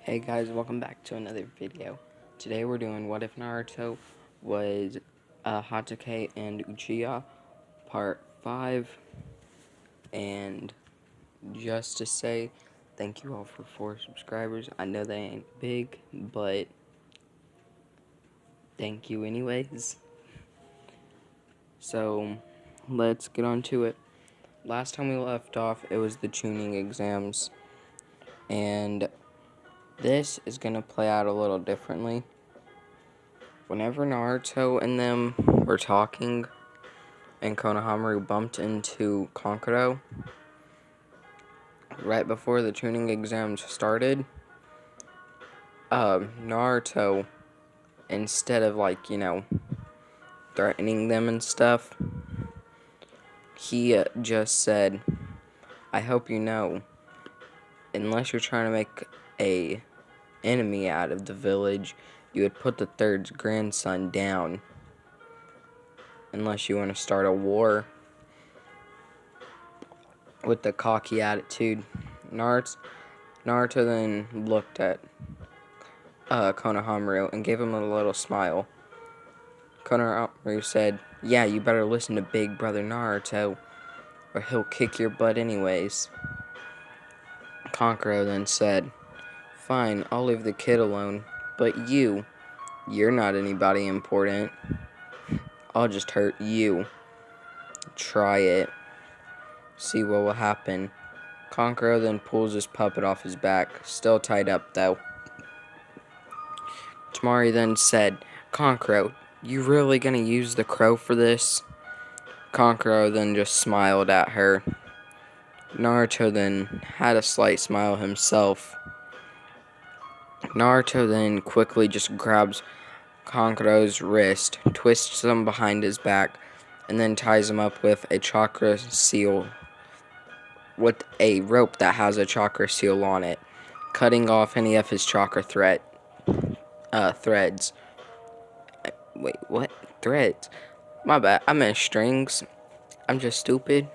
Hey guys, welcome back to another video. Today we're doing What If Naruto was Hatake and Uchiha part 5. And just to say thank you all for 4 subscribers. I know they ain't big, but thank you anyways. So let's get on to it. Last time we left off, it was the tuning exams. And this is going to play out a little differently. Whenever Naruto and them were talking and Konohamaru bumped into Kankuro right before the tuning exams started, Naruto, instead of threatening them and stuff, he just said, I hope you know, unless you're trying to make a enemy out of the village, you would put the third's grandson down. Unless you want to start a war with the cocky attitude. Naruto then looked at Konohamaru and gave him a little smile. Konohamaru said, yeah, you better listen to Big Brother Naruto, or he'll kick your butt anyways. Kankuro then said, fine, I'll leave the kid alone, but you're not anybody important. I'll just hurt you. Try it. See what will happen. Kankuro then pulls his puppet off his back, still tied up though. Tamari then said, Kankuro, you really gonna use the crow for this? Kankuro then just smiled at her. Naruto then had a slight smile himself. Naruto then quickly just grabs Kankuro's wrist, twists him behind his back, and then ties him up with a chakra seal, with a rope that has a chakra seal on it, cutting off any of his chakra threads. Wait, what? Threads? My bad, I meant strings. I'm just stupid.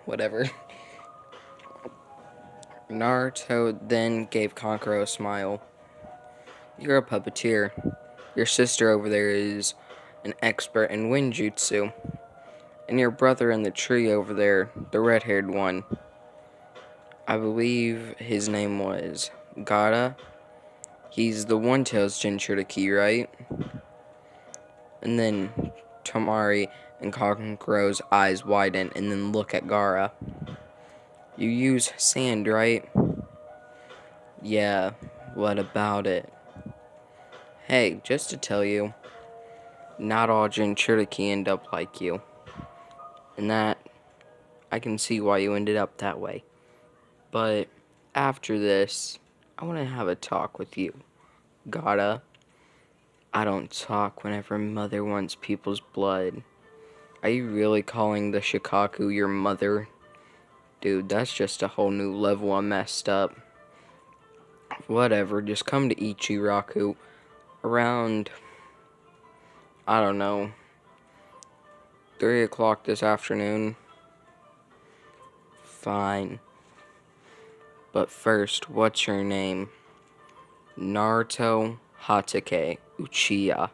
Whatever. Naruto then gave Kankuro a smile. You're a puppeteer. Your sister over there is an expert in Winjutsu. And your brother in the tree over there, the red-haired one, I believe his name was Gaara. He's the One-Tails Jinchuriki, right? And then Tamari and Kankuro's eyes widen and then look at Gaara. You use sand, right? Yeah, what about it? Hey, just to tell you, not all Jinchuriki end up like you. And that, I can see why you ended up that way. But after this, I want to have a talk with you, Gaara. I don't talk whenever mother wants people's blood. Are you really calling the Shikaku your mother? Dude, that's just a whole new level of messed up. Whatever, just come to Ichiraku around, I don't know, 3 o'clock this afternoon. Fine. But first, what's your name? Naruto Hatake Uchiha.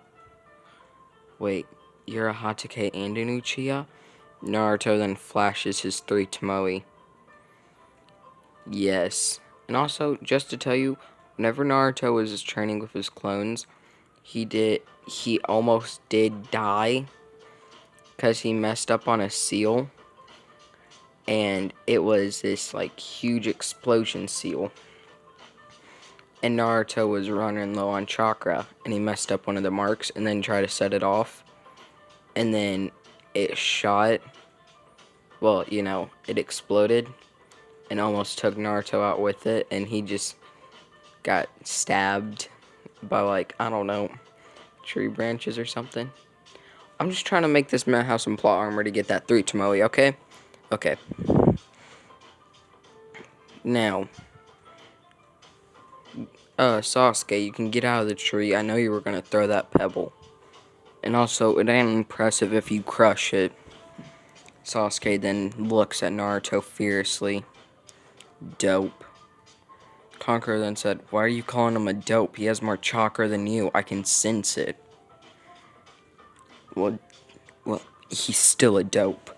Wait, you're a Hatake and an Uchiha? Naruto then flashes his 3 Tomoe. Yes. And also, just to tell you, whenever Naruto was training with his clones, he almost did die because he messed up on a seal. And it was this huge explosion seal. And Naruto was running low on chakra, and he messed up one of the marks and then tried to set it off. And then it shot, well, it exploded and almost took Naruto out with it, and he just got stabbed by, I don't know, tree branches or something. I'm just trying to make this man have some plot armor to get that 3 Tomoe, okay? Okay. Now, Sasuke, you can get out of the tree. I know you were gonna throw that pebble. And also, it ain't impressive if you crush it. Sasuke then looks at Naruto fiercely. Dope. Kankuro then said, "Why are you calling him a dope? He has more chakra than you. I can sense it." Well, he's still a dope.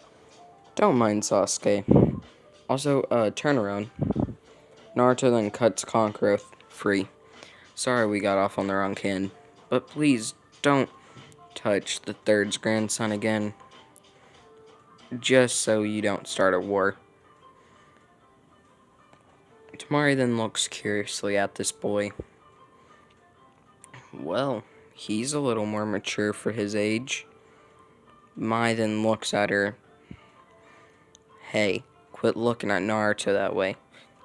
Don't mind Sasuke. Also, turn around. Naruto then cuts Kankuro free. Sorry we got off on the wrong hand, but please don't touch the third's grandson again, just so you don't start a war. Tamari then looks curiously at this boy. Well, he's a little more mature for his age. Mai then looks at her. Hey, quit looking at Naruto that way.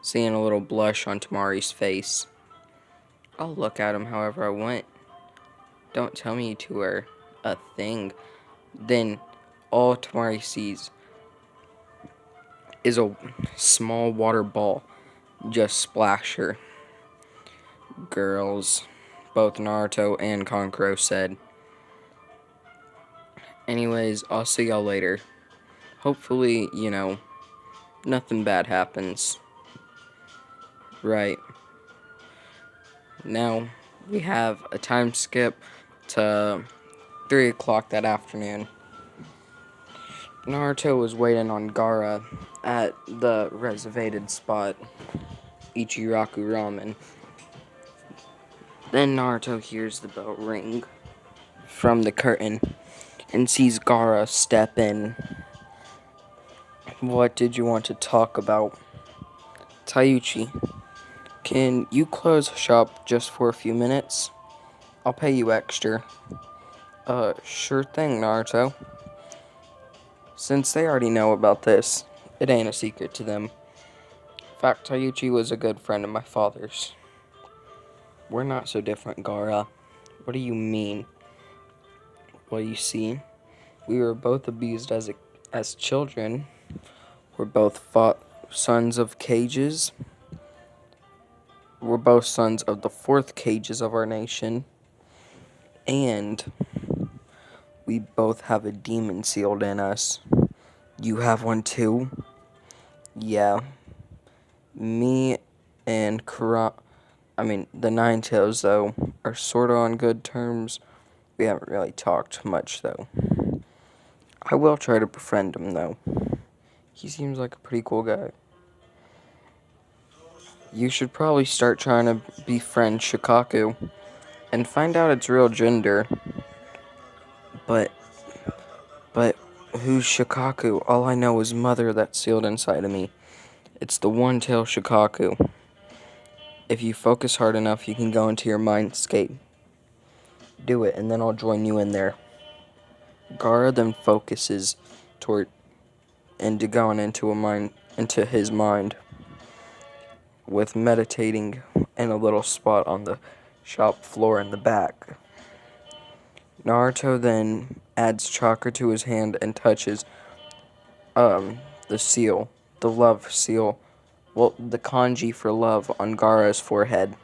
Seeing a little blush on Tamari's face. I'll look at him however I want. Don't tell me to her a thing. Then all Tamari sees is a small water ball just splash her. Girls, both Naruto and Kankuro said. Anyways, I'll see y'all later. Hopefully, nothing bad happens. Right. Now, we have a time skip to 3 o'clock that afternoon. Naruto was waiting on Gaara at the reservated spot, Ichiraku Ramen. Then Naruto hears the bell ring from the curtain and sees Gaara step in. What did you want to talk about? Taiuchi, can you close shop just for a few minutes? I'll pay you extra. Sure thing, Naruto. Since they already know about this, it ain't a secret to them. In fact, Taiuchi was a good friend of my father's. We're not so different, Gaara. What do you mean? Well, you see, we were both abused as children. We're both sons of cages. We're both sons of the fourth cages of our nation. And we both have a demon sealed in us. You have one too? Yeah. Me and the Nine Tails, though, are sorta on good terms. We haven't really talked much, though. I will try to befriend him, though. He seems like a pretty cool guy. You should probably start trying to befriend Shikaku and find out its real gender. But who's Shikaku? All I know is Mother that's sealed inside of me. It's the one-tail Shikaku. If you focus hard enough, you can go into your mindscape. Do it, and then I'll join you in there. Gaara then focuses into going into his mind, with meditating in a little spot on the shop floor in the back. Naruto then adds chakra to his hand and touches the seal, the love seal, the kanji for love on Gaara's forehead.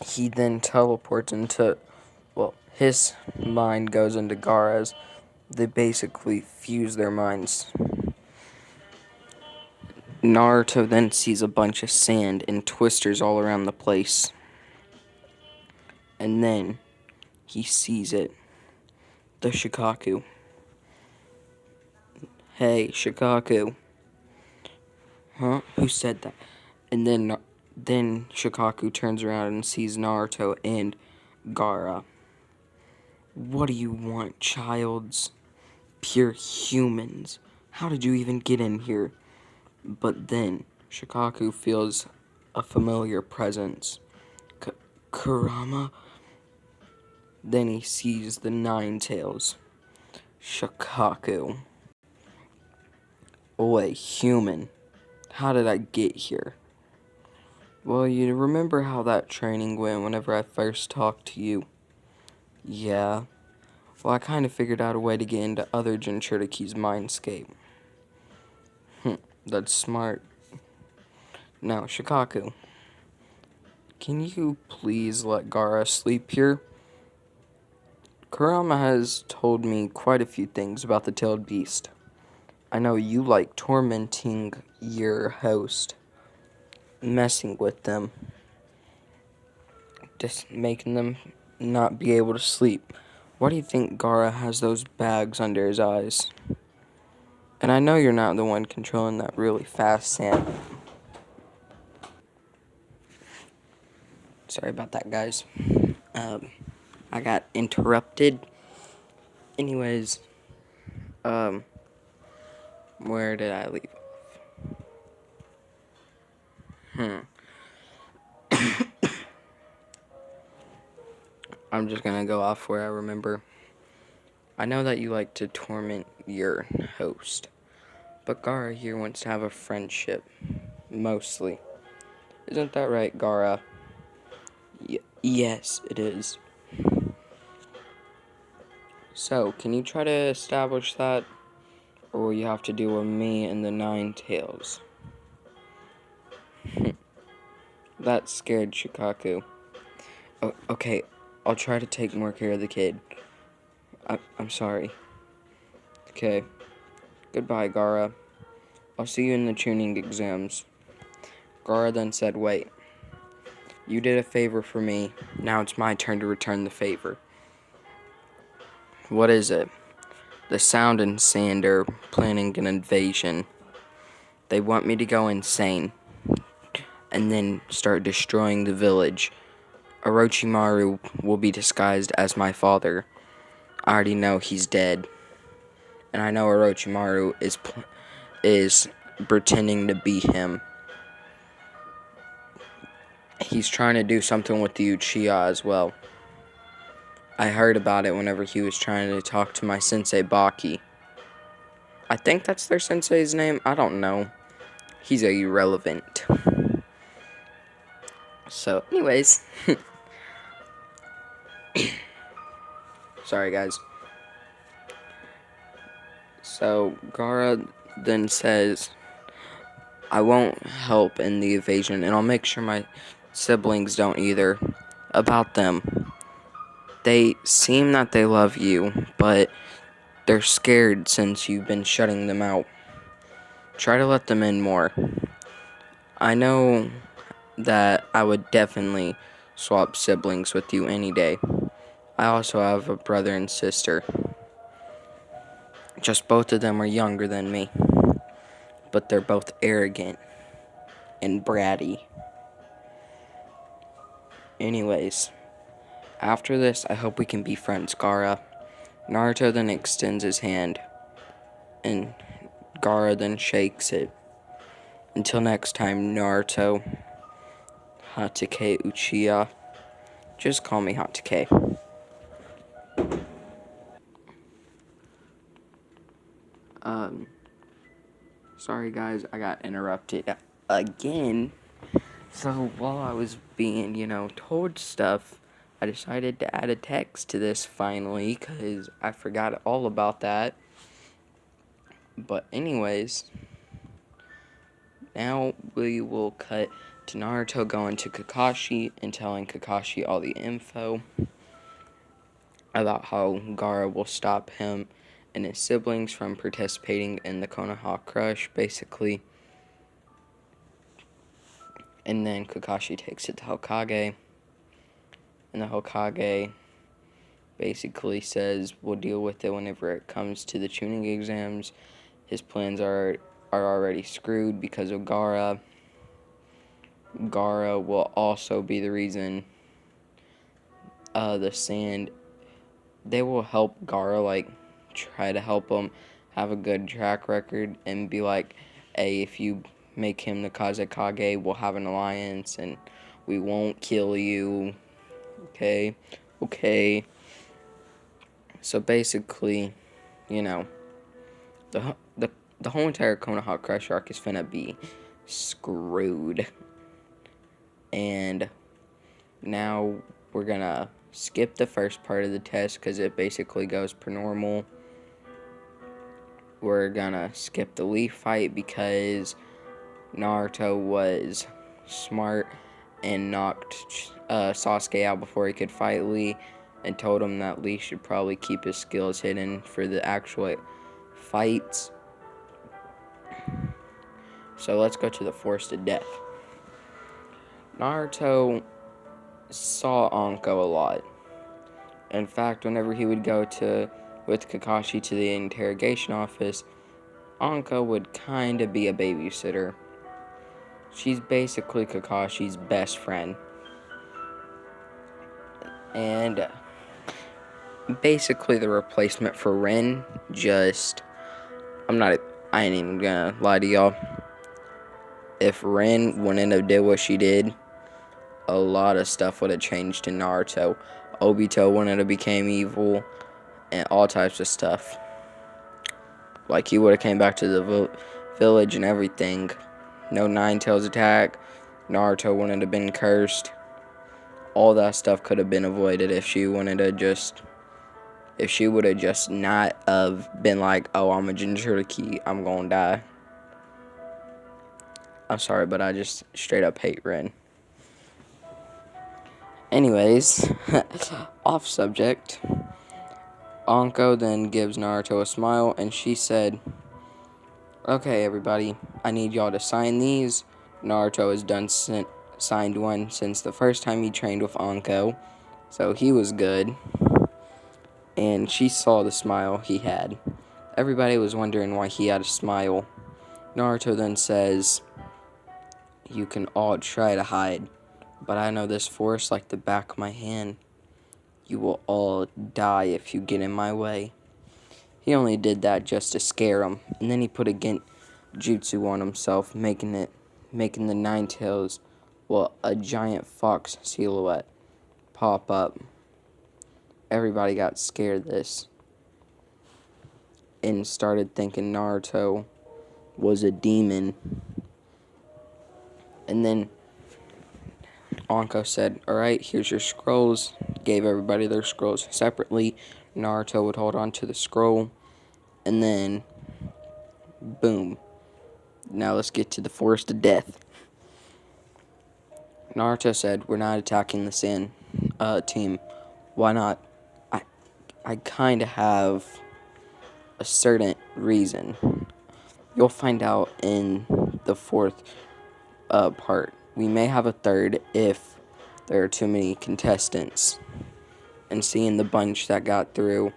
He then teleports his mind goes into Gaara's. They basically fuse their minds. Naruto then sees a bunch of sand and twisters all around the place. And then he sees it. The Shikaku. Hey, Shikaku. Huh? Who said that? And then Shikaku turns around and sees Naruto and Gaara. What do you want, childs? Pure humans. How did you even get in here? But then Shikaku feels a familiar presence. Kurama? Then he sees the Nine Tails. Shikaku. Oi, human. How did I get here? Well, you remember how that training went whenever I first talked to you? Yeah. Well, I kind of figured out a way to get into other Jinchuriki's mindscape. That's smart. Now, Shikaku, can you please let Gaara sleep here? Kurama has told me quite a few things about the tailed beast. I know you like tormenting your host. messing with them, just making them not be able to sleep. Why do you think Gaara has those bags under his eyes? And I know you're not the one controlling that really fast sand. Sorry about that, guys. I got interrupted. Anyways, where did I leave off? I'm just gonna go off where I remember. I know that you like to torment your host, but Gaara here wants to have a friendship, mostly. Isn't that right, Gaara? Yes, it is. So, can you try to establish that, or will you have to deal with me and the Nine Tails? That scared Shikaku. Oh, okay, I'll try to take more care of the kid. I'm sorry. Okay. Goodbye, Gaara. I'll see you in the tuning exams. Gaara then said, wait. You did a favor for me. Now it's my turn to return the favor. What is it? The Sound and Sand are planning an invasion. They want me to go insane and then start destroying the village. Orochimaru will be disguised as my father. I already know he's dead. And I know Orochimaru is pretending to be him. He's trying to do something with the uchiha as well. I heard about it whenever he was trying to talk to my sensei Baki. I think that's their sensei's name. I don't know. He's irrelevant. So, anyways. Sorry, guys. So, Gaara then says, I won't help in the invasion, and I'll make sure my siblings don't either. About them. They seem that they love you, but they're scared since you've been shutting them out. Try to let them in more. I know that I would definitely swap siblings with you any day. I also have a brother and sister. Just both of them are younger than me. But they're both arrogant and bratty. Anyways, after this, I hope we can be friends, Gaara. Naruto then extends his hand, and Gaara then shakes it. Until next time, Naruto. Hatake Uchiha. Just call me Hatake. Sorry guys, I got interrupted again. So while I was being, told stuff, I decided to add a text to this finally, because I forgot all about that. But anyways, now we will cut to Naruto going to Kakashi and telling Kakashi all the info about how Gaara will stop him and his siblings from participating in the Konoha Crush, basically. And then Kakashi takes it to Hokage, and the Hokage basically says we'll deal with it whenever it comes to the tuning exams. His plans are already screwed because of Gaara. Gaara will also be the reason the sand, they will help Gaara, try to help him have a good track record and be like, hey, if you make him the Kazekage, we'll have an alliance and we won't kill you. Okay? So basically, the whole entire Konoha Crush arc is finna be screwed. And now we're gonna skip the first part of the test because it basically goes per normal. We're gonna skip the Leaf fight because Naruto was smart and knocked Sasuke out before he could fight Lee and told him that Lee should probably keep his skills hidden for the actual fights. So let's go to the Forest of Death. Naruto saw Anko a lot. In fact, whenever he would go with Kakashi to the interrogation office, Anko would kinda be a babysitter. She's basically Kakashi's best friend. And basically the replacement for Rin. I ain't even gonna lie to y'all. If Rin wouldn't have did what she did, a lot of stuff would have changed in Naruto. Obito wouldn't have became evil, and all types of stuff. Like, he would have came back to the village and everything. No Nine Tails attack. Naruto wouldn't have been cursed. All that stuff could have been avoided if she would have just not have been like, oh, I'm a Jinchuriki, I'm gonna die. I'm sorry, but I just straight up hate Rin. Anyways, off subject. Anko then gives Naruto a smile, and she said, okay, everybody, I need y'all to sign these. Naruto has signed one since the first time he trained with Anko, so he was good. And she saw the smile he had. Everybody was wondering why he had a smile. Naruto then says, you can all try to hide, but I know this forest like the back of my hand. You will all die if you get in my way. He only did that just to scare him, and then he put a jutsu on himself, making the Nine Tails, a giant fox silhouette, pop up. Everybody got scared of this and started thinking Naruto was a demon. And then Anko said, alright, here's your scrolls. Gave everybody their scrolls separately. Naruto would hold on to the scroll. And then, boom. Now let's get to the Forest of Death. Naruto said, we're not attacking the Sand team. Why not? I kind of have a certain reason. You'll find out in the fourth part. We may have a third if there are too many contestants. And seeing the bunch that got through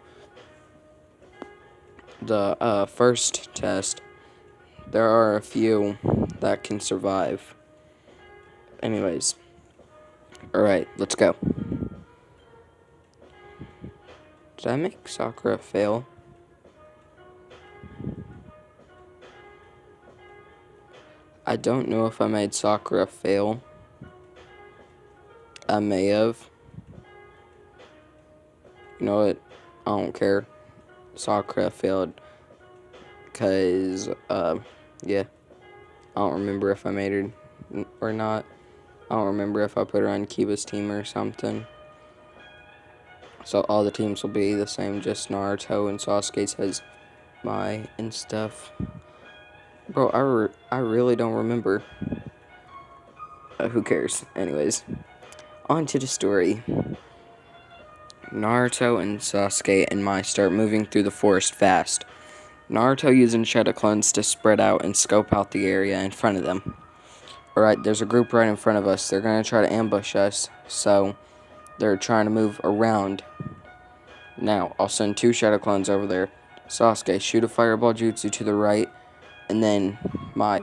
the first test, there are a few that can survive. Anyways, alright, let's go. Did I make Sakura fail? I don't know if I made Sakura fail. I may have. You know what? I don't care. Sakura failed. Because, yeah. I don't remember if I made her or not. I don't remember if I put her on Kiba's team or something. So all the teams will be the same, just Naruto and Sasuke says Mai and stuff. Bro, I really don't remember. Who cares? Anyways, on to the story. Naruto and Sasuke and Mai start moving through the forest fast. Naruto using shadow clones to spread out and scope out the area in front of them. Alright, there's a group right in front of us. They're going to try to ambush us, so they're trying to move around. Now, I'll send 2 shadow clones over there. Sasuke, shoot a fireball jutsu to the right, and then Mai,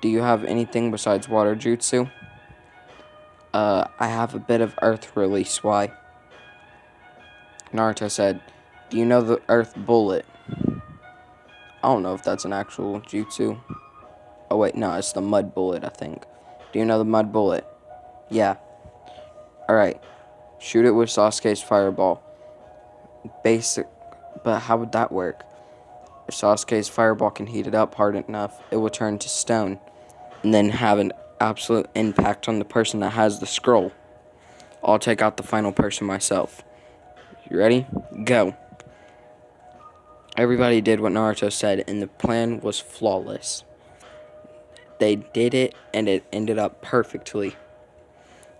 do you have anything besides water jutsu? I have a bit of earth release, why? Naruto said, do you know the earth bullet? I don't know if that's an actual jutsu. Oh wait, no, it's the mud bullet, I think. Do you know the mud bullet? Yeah. Alright. Shoot it with Sasuke's fireball. But how would that work? If Sasuke's fireball can heat it up hard enough, it will turn to stone, and then have an absolute impact on the person that has the scroll. I'll take out the final person myself. You ready? Go. Everybody did what Naruto said, and the plan was flawless. They did it, and it ended up perfectly.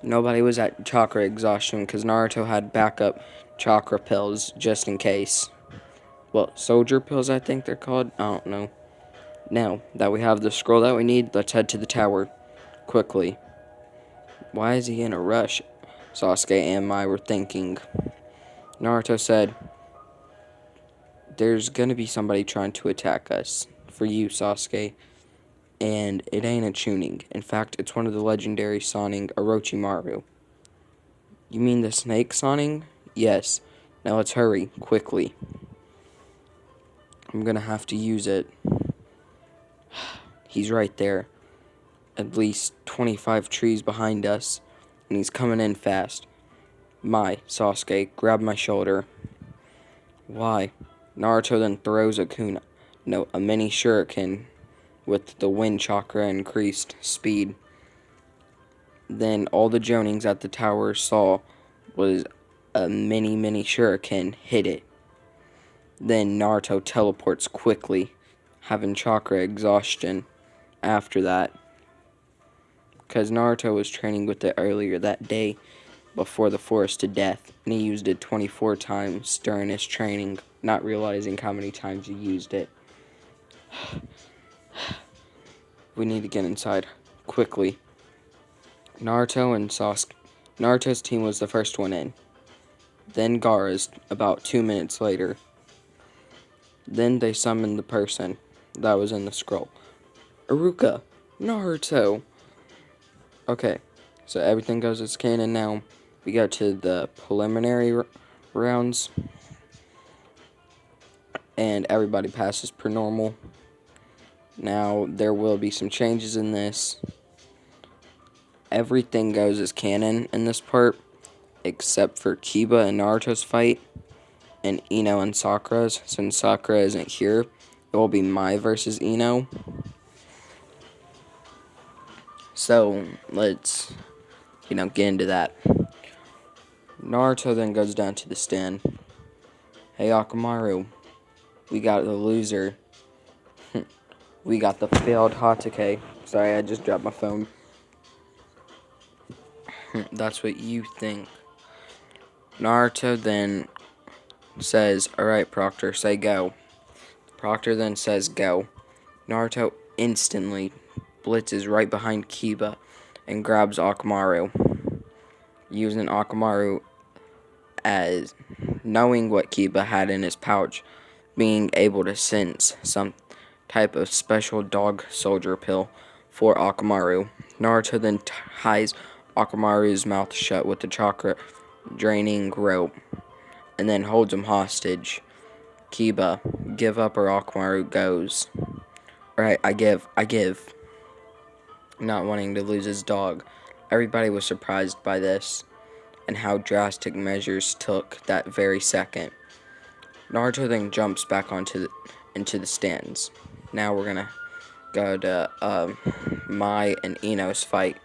Nobody was at chakra exhaustion because Naruto had backup chakra pills just in case. Well, soldier pills, I think they're called. I don't know. Now that we have the scroll that we need, let's head to the tower. Quickly. Why is he in a rush? Sasuke and Mai were thinking. Naruto said, there's gonna be somebody trying to attack us. For you, Sasuke. And it ain't a Chunin. In fact, it's one of the legendary Sannin Orochimaru. You mean the snake Sannin? Yes. Now let's hurry, quickly. I'm gonna have to use it. He's right there. At least 25 trees behind us. And he's coming in fast. Sasuke, grab my shoulder. Why? Naruto then throws a mini shuriken with the wind chakra increased speed. Then all the Jonings at the tower saw was a mini shuriken hit it. Then Naruto teleports quickly, having chakra exhaustion after that. Because Naruto was training with it earlier that day before the forest to death, and he used it 24 times during his training, not realizing how many times he used it. We need to get inside, quickly. Naruto's team was the first one in. Then Gaara's, about 2 minutes later. Then they summoned the person that was in the scroll. Iruka, Naruto. Okay, so everything goes as canon now. We go to the preliminary rounds. And everybody passes per normal. Now, there will be some changes in this. Everything goes as canon in this part, except for Kiba and Naruto's fight, and Ino and Sakura's. Since Sakura isn't here, it will be Mai versus Ino. So, let's, get into that. Naruto then goes down to the stand. Hey, Akamaru, we got the loser. We got the failed hatake. Sorry, I just dropped my phone. That's what you think. Naruto then says, alright, Proctor, say go. Proctor then says go. Naruto instantly blitzes right behind Kiba and grabs Akamaru, using Akamaru as knowing what Kiba had in his pouch, being able to sense some type of special dog soldier pill for Akamaru. Naruto then ties Akamaru's mouth shut with the chakra draining rope and then holds him hostage. Kiba, give up or Akamaru goes. Alright, I give. Not wanting to lose his dog. Everybody was surprised by this and how drastic measures took that very second. Naruto then jumps back into the stands. Now we're gonna go to Mai and Ino's fight.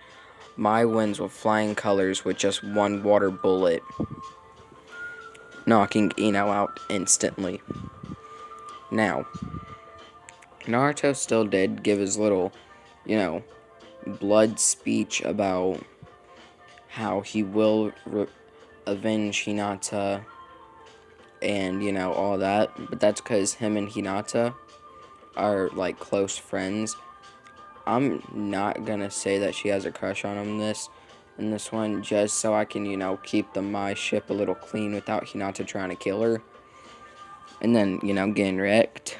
Mai wins with flying colors with just one water bullet, knocking Ino out instantly. Now, Naruto still did give his little, blood speech about how he will avenge Hinata and, all that. But that's because him and Hinata are, close friends. I'm not gonna say that she has a crush on him in this one, just so I can, keep the Mai ship a little clean without Hinata trying to kill her. And then, getting wrecked.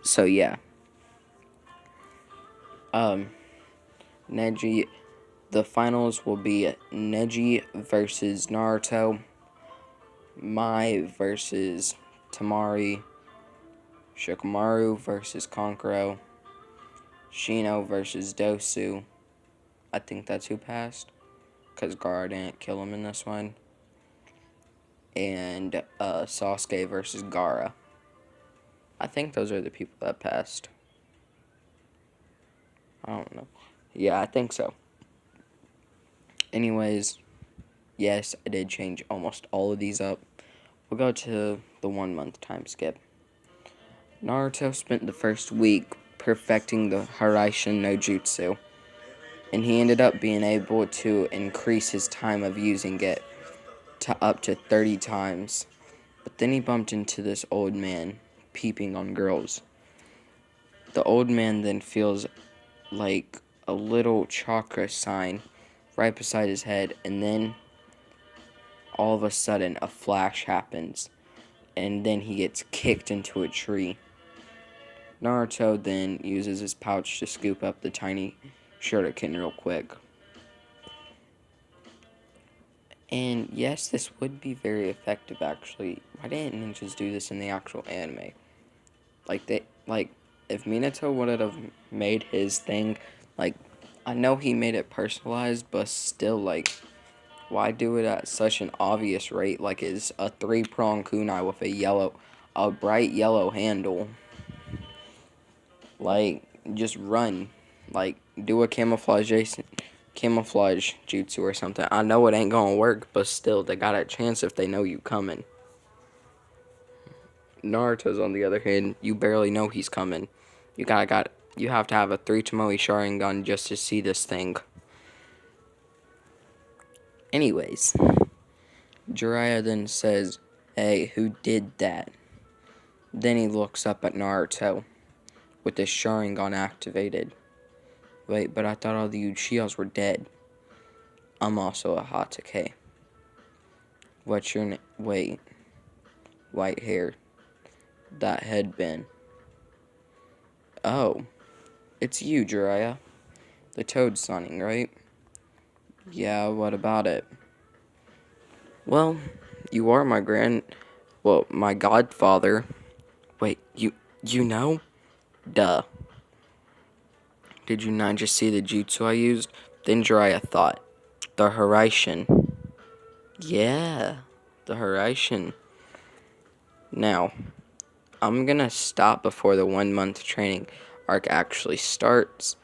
So, yeah. Neji, the finals will be Neji versus Naruto, Mai versus Tamari, Shikamaru versus Kankuro, Shino versus Dosu. I think that's who passed, because Gaara didn't kill him in this one. And Sasuke versus Gaara. I think those are the people that passed. I don't know. Yeah, I think so. Anyways, yes, I did change almost all of these up. We'll go to the 1 month time skip. Naruto spent the first week perfecting the Hiraishin no Jutsu, and he ended up being able to increase his time of using it to up to 30 times. But then he bumped into this old man peeping on girls. The old man then feels like a little chakra sign right beside his head, and then all of a sudden a flash happens, and then he gets kicked into a tree. Naruto then uses his pouch to scoop up the tiny shuriken real quick. And yes, this would be very effective actually. Why didn't ninjas do this in the actual anime? If Minato would have made his thing, like, I know he made it personalized, but still, like, why do it at such an obvious rate? Like, it's a 3-prong kunai with a bright yellow handle. Like, just run. Like, do a camouflage jutsu or something. I know it ain't gonna work, but still, they got a chance if they know you coming. Naruto's on the other hand, you barely know he's coming. You have to have a 3 Tomoe Sharingan just to see this thing. Anyways, Jiraiya then says, "Hey, who did that?" Then he looks up at Naruto with his Sharingan activated. Wait, but I thought all the Uchihas were dead. I'm also a hatake. What's your name? Wait. White hair. That headband. Oh. It's you, Jiraiya. The toad sunning, right? Yeah, what about it? Well, you are my godfather. Wait, you know? Duh. Did you not just see the jutsu I used? Then Jiraiya thought. The Hiraishin. Yeah, the Hiraishin. Now, I'm gonna stop before the 1 month training arc actually starts.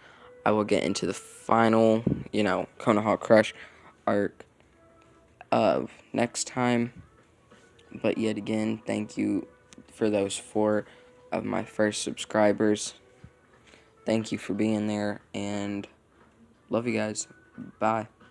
I will get into the final, Konoha Crush arc of next time. But yet again, thank you for those 4 of my first subscribers. Thank you for being there, and love you guys. Bye.